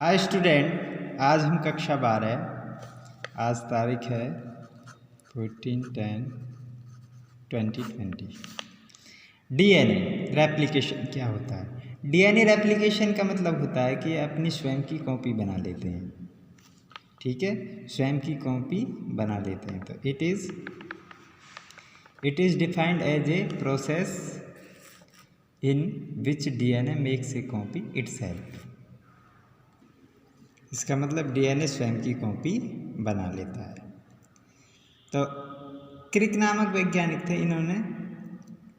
Hi student, आज हम कक्षा 12, आज तारीख है 14/10/2020। डीएनए रेप्लिकेशन क्या होता है? डीएनए रेप्लिकेशन का मतलब होता है कि अपनी स्वयं की कॉपी बना लेते हैं। ठीक है, स्वयं की कॉपी बना लेते हैं। तो it is defined as a process in which DNA makes a copy itself. इसका मतलब डीएनए स्वयं की कॉपी बना लेता है। तो क्रिक नामक वैज्ञानिक थे, इन्होंने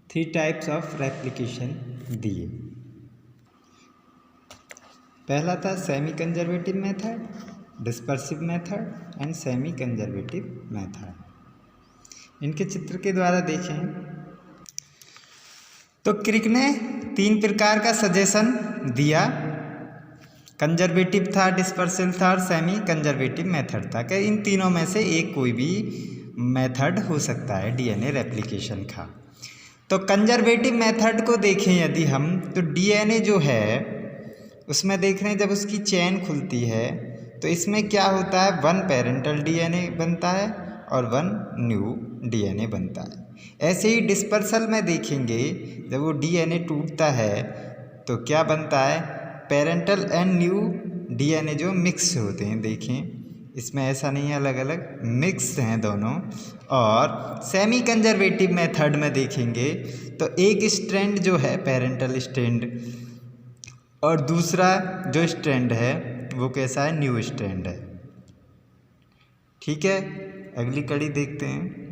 3 टाइप्स ऑफ रेप्लिकेशन दिए। पहला था semi conservative method, dispersive method and semi conservative method. इनके चित्र के द्वारा देखें तो क्रिक ने 3 प्रकार का सजेशन दिया। कंजर्वेटिव था, डिस्पर्सिव था और सेमी कंजर्वेटिव मेथड था कि इन तीनों में से एक कोई भी मेथड हो सकता है डीएनए रेप्लिकेशन का। तो कंजर्वेटिव मेथड को देखें यदि हम, तो डीएनए जो है उसमें देख रहे हैं जब उसकी चेन खुलती है तो इसमें क्या होता है, 1 पेरेंटल डीएनए बनता है और 1 न्यू डीएनए बनता है। ऐसे ही डिस्पर्सल में देखेंगे जब वो डीएनए टूटता है तो क्या बनता है, पेरेंटल एंड न्यू डीएनए जो मिक्स होते हैं। देखें इसमें ऐसा नहीं है, अलग अलग मिक्स हैं दोनों। और सेमी कंजर्वेटिव मेथड में देखेंगे तो एक स्ट्रैंड जो है पेरेंटल स्ट्रैंड और दूसरा जो स्ट्रैंड है वो कैसा है, न्यू स्ट्रैंड है। ठीक है, अगली कड़ी देखते हैं।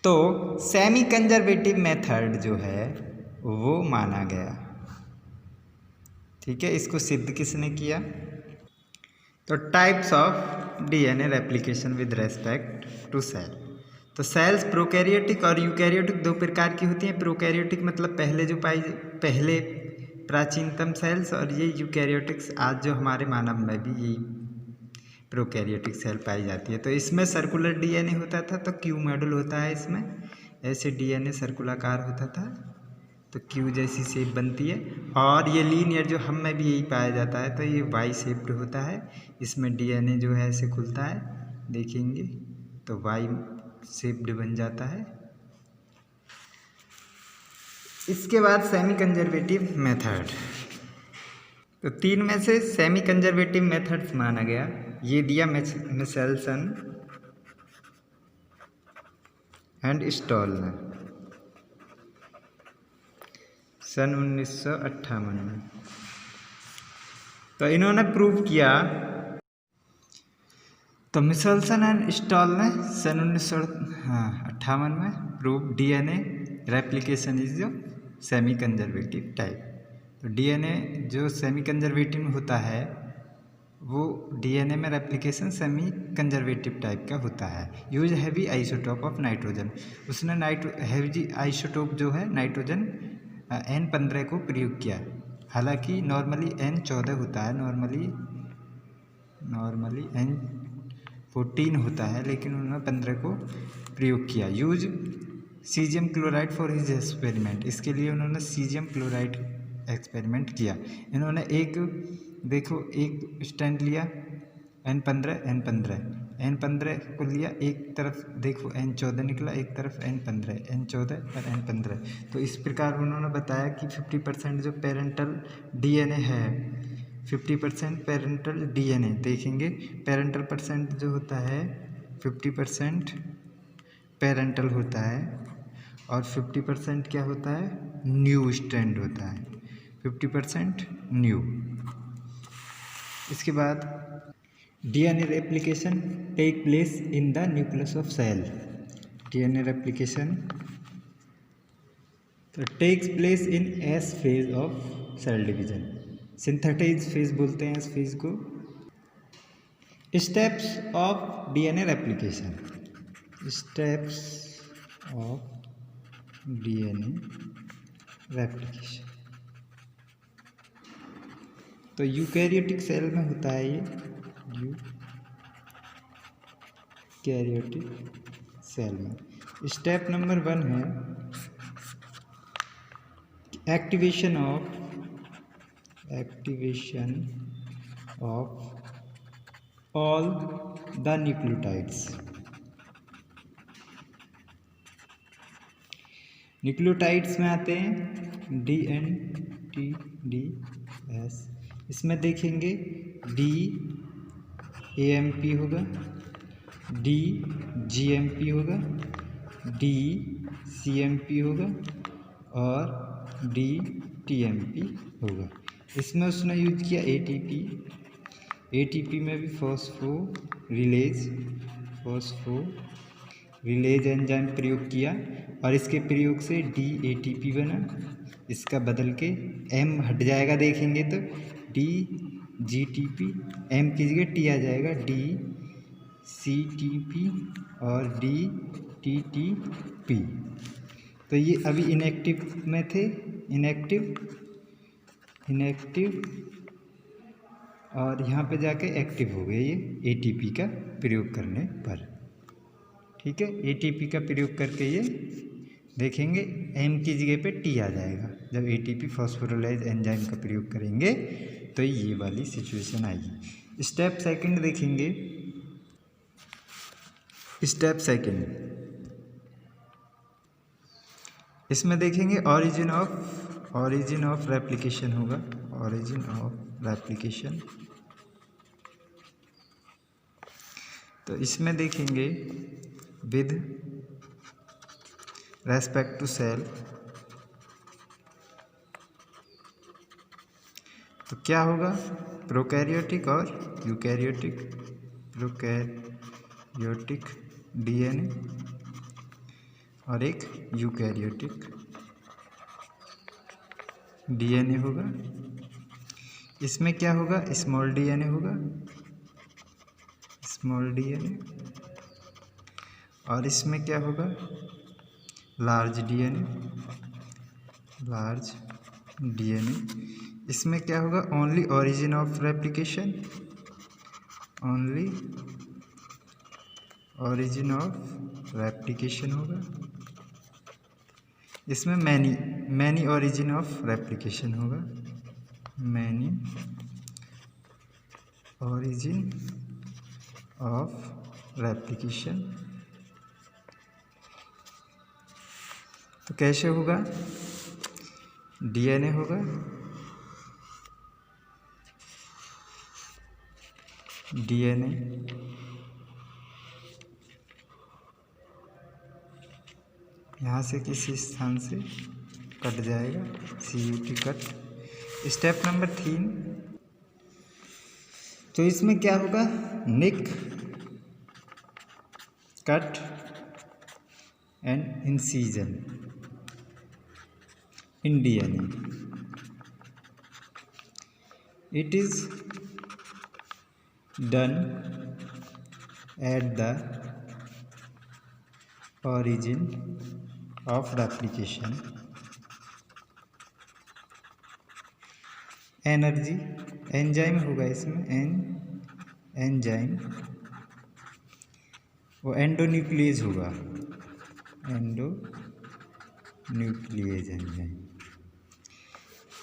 तो सेमी कंजर्वेटिव मेथड जो है वो माना गया। ठीक है, इसको सिद्ध किसने किया? तो types of DNA replication with respect to cell. तो सेल्स प्रोकैरियोटिक और यूकैरियोटिक 2 प्रकार की होती हैं। प्रोकैरियोटिक मतलब पहले प्राचीनतम सेल्स, और ये यूकैरियोटिक्स आज जो हमारे मानव में भी यही प्रोकैरियोटिक सेल पाई जाती है। तो इसमें सर्कुलर डीएनए होता था, तो क्यू मॉडल होता है इसमें। ऐसे डीएनए सर्कुलाकार होता था तो क्यू जैसी शेप बनती है। और ये लीनियर जो हम में भी यही पाया जाता है, तो ये वाई शेप्ड होता है। इसमें डीएनए जो है ऐसे खुलता है, देखेंगे तो वाई शेप्ड बन जाता है। इसके बाद सेमी कंजर्वेटिव मेथड। तो 3 में से सेमी कंजर्वेटिव मेथड्स माना गया। ये दिया मिचेल्सन एंड स्टॉल ने सन 1958 में। तो इन्होंने प्रूव किया, तो मिचेल्सन एंड स्टॉल ने सन 1958 में प्रूव डीएनए रेप्लिकेशन इज जो सेमी कंजर्वेटिव टाइप। तो डीएनए जो सेमी कंजर्वेटिव होता है वो डीएनए में रेप्लिकेशन सेमी कंजर्वेटिव टाइप का होता है। Use heavy isotope of nitrogen. उसने हैवी आइसोटोप जो है नाइट्रोजन N15 को प्रयोग किया। हालांकि नॉर्मली N14 होता है, नॉर्मली N14 होता है, लेकिन उन्होंने 15 को प्रयोग किया। Use caesium chloride for his experiment. इसके लिए उन्होंने सीजियम क्लोराइड एक्सपेरिमेंट किया। इन्होंने एक स्टैंड लिया N15 को लिया, एक तरफ देखो N14 निकला, एक तरफ N14 और N15। तो इस प्रकार उन्होंने बताया कि 50% जो पेरेंटल डीएनए है, 50% पेरेंटल डीएनए देखेंगे। पेरेंटल परसेंट जो होता है 50% पेरेंटल होता है और 50% क्या होता है, न्यू स्ट्रैंड होता है। 50% न्यू। इसके बाद DNA replication take place in the nucleus of cell. DNA replication तो takes place in S phase of cell division. Synthesize phase बोलते हैं इस फेज को। Steps of DNA replication. Steps of DNA replication. तो eukaryotic cell में होता है ये, यूकैरियोटिक सेल में। स्टेप नंबर 1 है activation of all the nucleotides. Nucleotides में आते हैं DNTDS। इसमें देखेंगे DAMP होगा, DGMP होगा, DCMP होगा और DTMP होगा। इसमें उसने यूज किया ATP में भी फॉस्फोरिलेज एंजाइम प्रयोग किया और इसके प्रयोग से DATP बना। इसका बदल के M हट जाएगा, देखेंगे तो DGTP, M की जगह T आ जाएगा, DCTP और DTTP। तो ये अभी इनएक्टिव में थे, इनएक्टिव और यहाँ पे जाके एक्टिव हो गए ये ATP का प्रयोग करने पर। ठीक है, ATP का प्रयोग करके ये देखेंगे M की जगह पे T आ जाएगा। जब ATP फॉस्फोरिलेज एंजाइम का प्रयोग करेंगे तो ये वाली सिचुएशन आएगी। स्टेप सेकंड देखेंगे। स्टेप सेकंड, इसमें देखेंगे ओरिजिन ऑफ रेप्लिकेशन होगा, ओरिजिन ऑफ रेप्लिकेशन। तो इसमें देखेंगे विद रेस्पेक्ट टू सेल। तो क्या होगा, प्रोकैरियोटिक और यूकैरियोटिक। प्रोकैरियोटिक DNA और एक यूकैरियोटिक DNA होगा। इसमें क्या होगा, स्मॉल DNA होगा, स्मॉल DNA। और इसमें क्या होगा, लार्ज DNA। इसमें क्या होगा, only origin of replication, only origin of replication होगा। इसमें मैनी ओरिजिन ऑफ रेप्लिकेशन होगा, मैनी ओरिजिन ऑफ रेप्लिकेशन। तो कैसे होगा, DNA होगा, DNA यहाँ से किसी स्थान से कट जाएगा, CUT कट। स्टेप नंबर 3, तो इसमें क्या होगा, nick cut and incision in DNA। It is done at the origin of replication। Energy enzyme होगा इसमें, एंजाइम वो एंडोन्यूक्लियेज होगा, एंडोन्यूक्लियेज एंजाइम।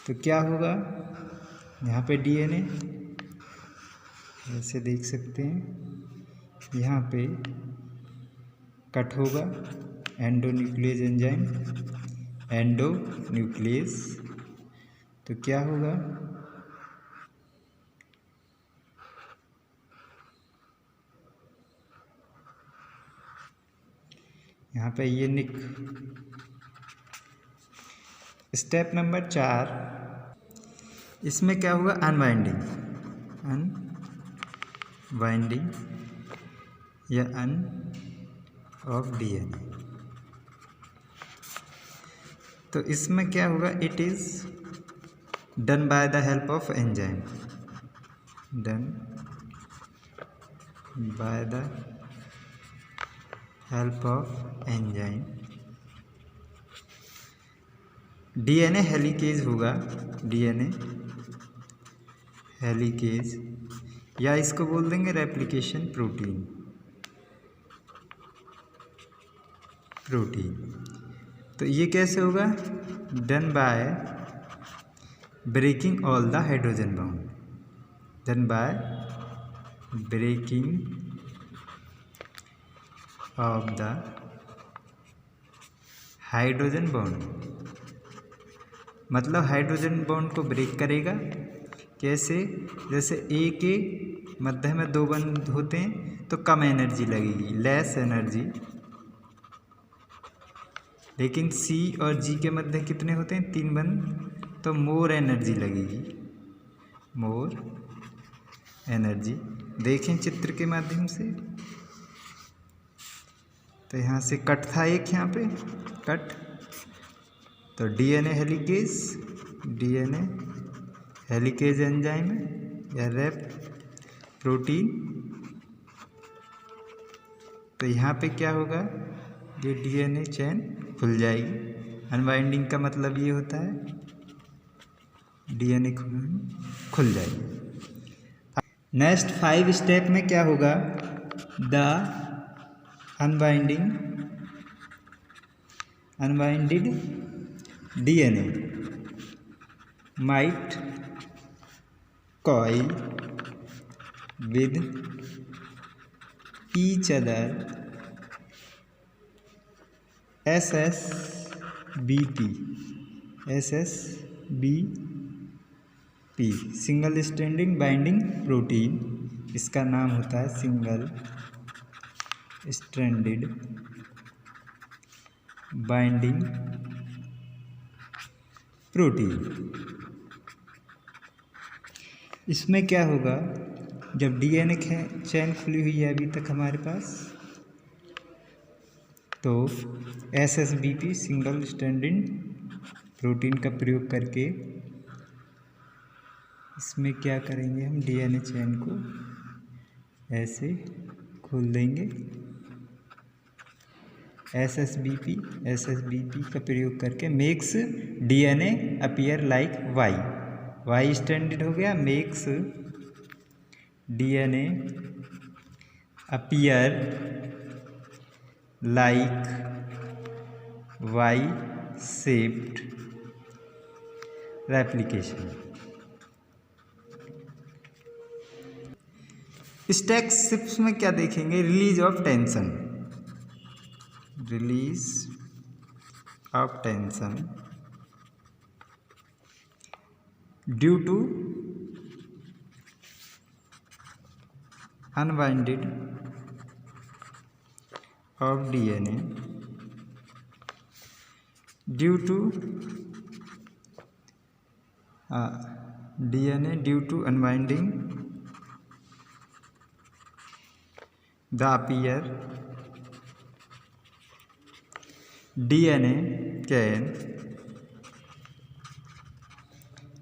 तो क्या होगा, यहाँ पे DNA ऐसे देख सकते हैं, यहाँ पे कट होगा, एंडोन्यूक्लियेज एंजाइम, एंडोन्यूक्लियेज। तो क्या होगा, यहाँ पे ये निक। स्टेप नंबर 4, इसमें क्या होगा, अनवाइंडिंग या ऑफ DNA। तो इसमें क्या होगा, it is done by the help of enzyme, done by the help of enzyme. DNA helicase होगा, DNA हेलिकेज, या इसको बोल देंगे रेप्लिकेशन प्रोटीन। तो ये कैसे होगा, done by breaking all the hydrogen bound, then by breaking of the hydrogen bond, मतलब हाइड्रोजन बॉन्ड को ब्रेक करेगा। कैसे? जैसे ए के मध्य में दो बंध होते हैं तो कम एनर्जी लगेगी, लेस एनर्जी, लेकिन सी और जी के मध्य कितने होते हैं? तीन बंध, तो मोर एनर्जी लगेगी, मोर एनर्जी। देखें चित्र के माध्यम से, तो यहाँ से कट था एक, यहाँ पे कट, तो DNA helicase, DNA helicase enzyme या रैप प्रोटीन, तो यहाँ पे क्या होगा? ये डीएनए चेन खुल जाएगी। अनबाइंडिंग का मतलब ये होता है डीएनए खुल जाएगी। नेक्स्ट 5 स्टेप में क्या होगा? The unbinded DNA might coil with each other SSBP single stranding binding protein, इसका नाम होता है सिंगल स्ट्रैंडेड बाइंडिंग प्रोटीन। इसमें क्या होगा? जब डीएनए चेन खुली हुई है अभी तक हमारे पास, तो एसएसबीपी सिंगल स्ट्रैंडेड प्रोटीन का प्रयोग करके इसमें क्या करेंगे? हम डीएनए चेन को ऐसे खोल देंगे। एसएसबीपी का प्रयोग करके makes DNA appear like Y standard हो गया, makes DNA appear like Y shaped replication. Stack shifts में क्या देखेंगे? Release of tension, release of tension due to unbinded of DNA due to unbinding the appear DNA can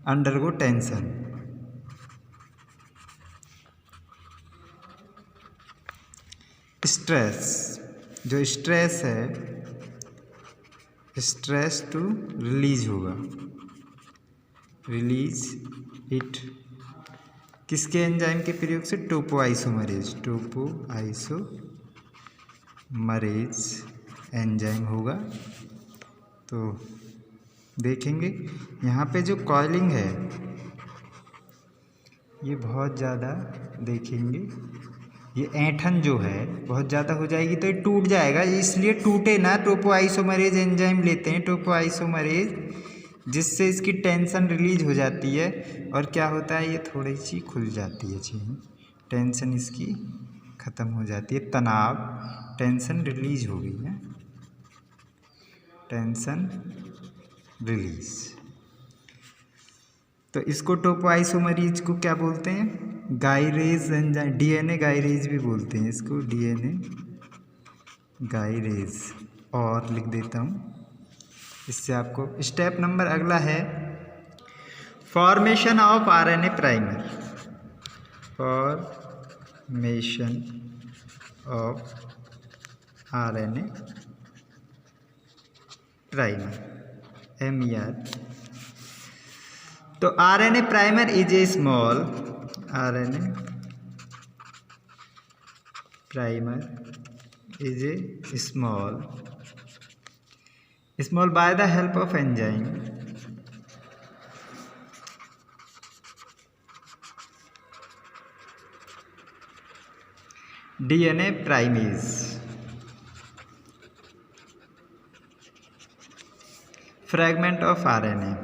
undergo tension। Stress, जो stress है, stress to release होगा, release it किसके enzyme के प्रयोग से? टोपोआइसोमरेज एंजाइम होगा। तो देखेंगे यहाँ पे जो कॉइलिंग है ये बहुत ज़्यादा, देखेंगे ये ऐंठन जो है बहुत ज़्यादा हो जाएगी तो ये टूट जाएगा, इसलिए टूटे ना टोपोआइसोमरेज एंजाइम लेते हैं, टोपोआइसोमरेज, जिससे इसकी टेंशन रिलीज हो जाती है और क्या होता है? ये थोड़ी सी खुल जाती है चेन, टेंशन इसकी ख़त्म हो जाती है, तनाव, टेंशन रिलीज हो गई है, टेंशन रिलीज। तो इसको टोपोआइसोमरेज को क्या बोलते हैं? गाइरेज एंजाइम, डीएनए गाइरेज भी बोलते हैं इसको, डीएनए गाइरेज, और लिख देता हूँ इससे आपको। स्टेप नंबर अगला है formation of RNA primer, formation of RNA primer, MER। तो RNA primer is a small, RNA primer is a small by the help of enzyme DNA primase, fragment of RNA,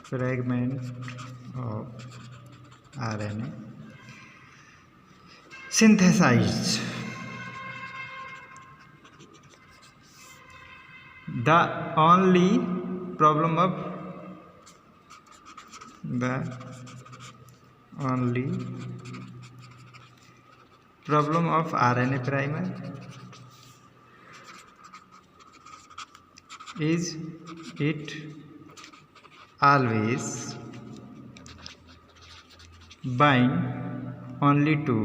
fragment of RNA synthesized, the only problem of RNA primer is it always bind only to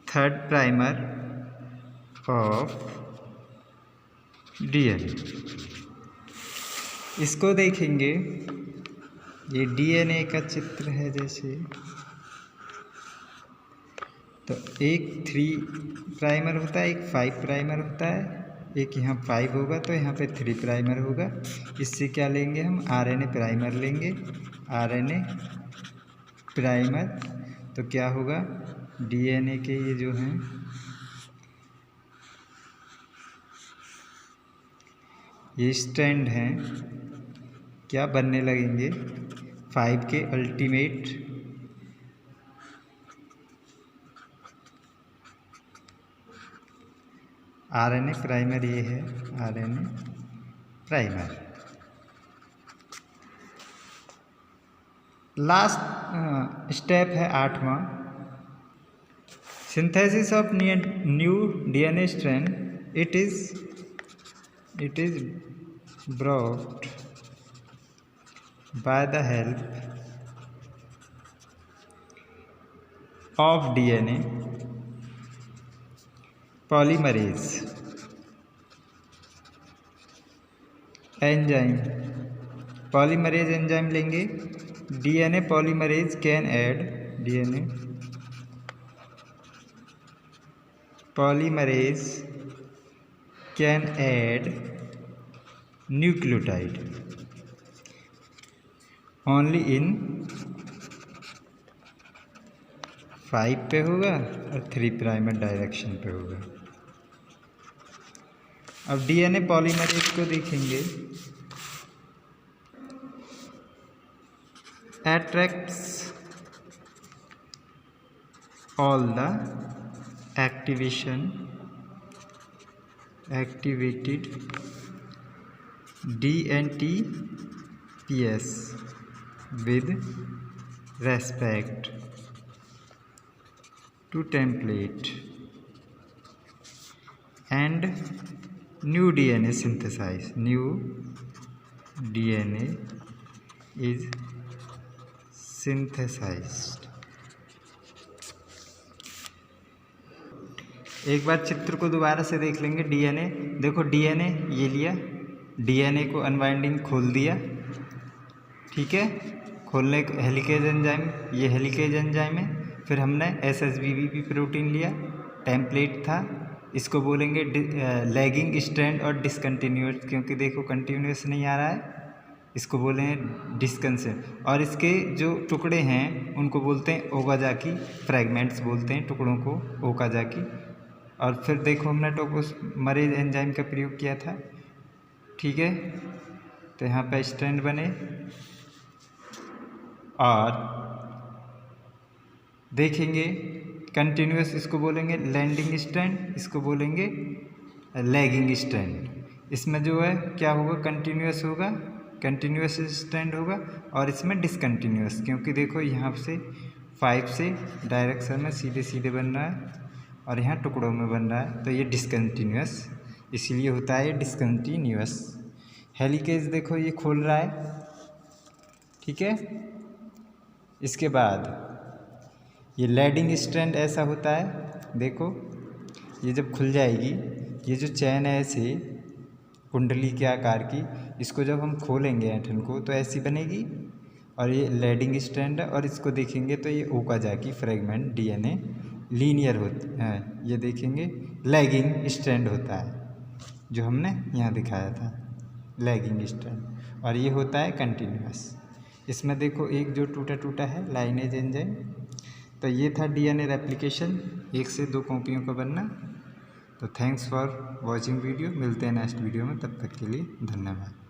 third primer of DNA। इसको देखेंगे, ये DNA का चित्र है जैसे, तो एक 3 primer होता है, एक 5 प्राइमर होता है, एक यहाँ 5 होगा तो यहाँ पे 3 प्राइमर होगा। इससे क्या लेंगे हम, RNA प्राइमर लेंगे, RNA प्राइमर। तो क्या होगा, DNA के ये जो हैं ये स्ट्रैंड हैं, क्या बनने लगेंगे, 5 के अल्टीमेट RNA प्राइमर, ये है RNA प्राइमर। लास्ट स्टेप है 8वां, synthesis of new DNA strand. It is brought by the help of DNA polymerase enzyme, polymerase enzyme लेंगे। DNA polymerase can add, DNA polymerase can add nucleotide only in 5 पे होगा और 3 primer direction पे होगा। अब DNA polymerase को देखेंगे, attracts all the activated DNTPS with respect to template and new DNA synthesized. New DNA is synthesized। एक बार चित्र को दोबारा से देख लेंगे। DNA देखो, DNA ये लिया, DNA को अनवाइंडिंग खोल दिया, ठीक है, खोलने को हेलिकेज एंजाइम, ये हेलिकेज एंजाइम है। फिर हमने SSBP प्रोटीन लिया, टेम्पलेट था, इसको बोलेंगे लैगिंग स्ट्रैंड और डिसकंटिन्यूस, क्योंकि देखो कंटिन्यूस नहीं आ रहा है, इसको बोलेंगे डिस्कंसेंट। और इसके जो टुकड़े हैं उनको बोलते हैं ओकाजाकी, फ्रैगमेंट्स बोलते हैं टुकड़ों को, ओकाजाकी। और फिर देखो हमने टोपोमरेज एंजाइम का प्रयोग किया था, ठीक है, तो यहाँ पे स्ट्रैंड बने। और देखेंगे कंटिन्यूस, इसको बोलेंगे लैंडिंग स्ट्रैंड, इसको बोलेंगे लैगिंग स्ट्रैंड। इसमें जो है क्या होगा, कंटिन्यूस होगा, कंटिन्यूस स्ट्रैंड होगा, और इसमें डिसकंटिन्यूस, क्योंकि देखो यहाँ से 5 से डायरेक्शन में सीधे सीधे बन रहा है और यहाँ टुकड़ों में बन रहा है, तो ये डिसकंटिन्यूस इसलिए होता है, ये डिसकंटिन्यूस। हेलिकेज देखो ये खोल रहा है, ठीक है। इसके बाद ये लैडिंग स्ट्रैंड ऐसा होता है, देखो ये जब खुल जाएगी, ये जो चैन है ऐसे कुंडली के आकार की, इसको जब हम खोलेंगे ऐंठन को तो ऐसी बनेगी, और ये लैडिंग स्ट्रैंड है। और इसको देखेंगे तो ये ओकाजाकी फ्रैगमेंट DNA लीनियर होता है, ये देखेंगे लैगिंग स्ट्रैंड होता है, जो हमने यहाँ दिखाया था लैगिंग स्ट्रैंड, और ये होता है कंटिन्यूस। इसमें देखो एक जो टूटा टूटा है लाइनेज एंजाइम। तो ये था डीएनए रेप्लिकेशन, 1 से 2 कॉपियों का बनना। तो थैंक्स फॉर वॉचिंग वीडियो, मिलते हैं नेक्स्ट वीडियो में, तब तक के लिए धन्यवाद।